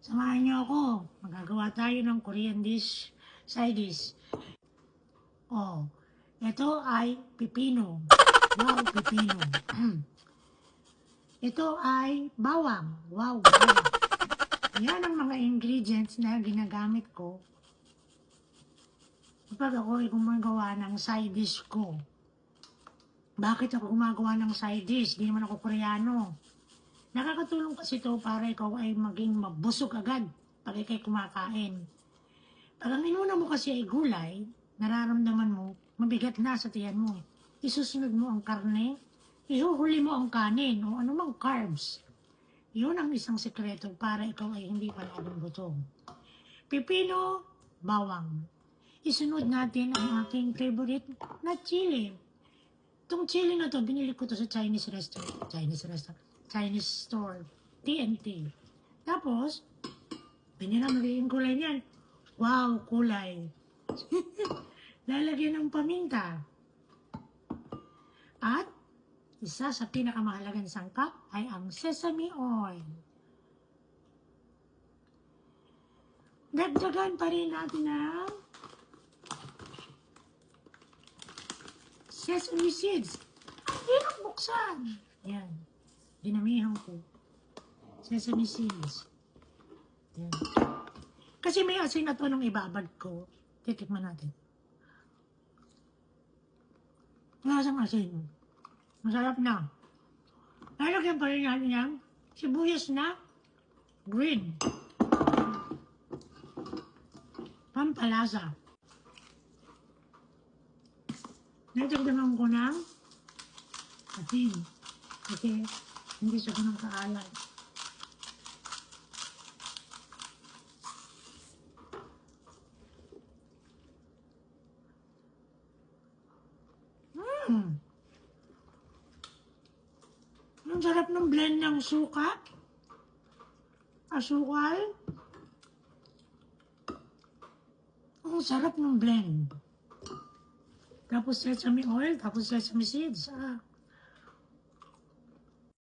Samahan niyo ako. Magagawa tayo ng Korean dish, side dish. Oh, ito ay pipino. Wow, pipino. Ito ay bawang. Wow, bawang. Yan ang mga ingredients na ginagamit ko kapag ako ay gumagawa ng side dish ko. Bakit ako gumagawa ng side dish? Di naman ako Koreano. Nakakatulong kasi ito para ikaw ay maging mabusog agad pag ikay kumakain. Pag ang inuna mo kasi ay gulay, nararamdaman mo, mabigat na sa tiyan mo. Isusunod mo ang karne, ihuhuli mo ang kanin o anumang carbs. Yun ang isang sekreto para ikaw ay hindi palaging gutom. Pipino, bawang. Isunod natin ang aking favorite na chili. Itong chili na to, binili ko to sa Chinese store, TNT. Tapos, ganyan ang magiging kulay niyan. Wow, kulay. Lalagyan ng paminta. At, isa sa pinakamahalagang sangkap ay ang sesame oil. Dagdagan pa rin natin ang sesame seeds. Ang hirap buksan. Yan. Dinamihan ko. Sesame seeds. Yan. Kasi may asin na to nung ibabad ko. Titikman natin. Lasang asin. Masarap na. Lalagyan pa rin natin yung sibuyas na green. Pampalasa. Natagdagan ko ng asin. Kasi hindi siya ganun kaalat. Ang sarap ng blend ng suka, asukal. Ang sarap ng blend. Tapos sesame oil, tapos sesame seeds.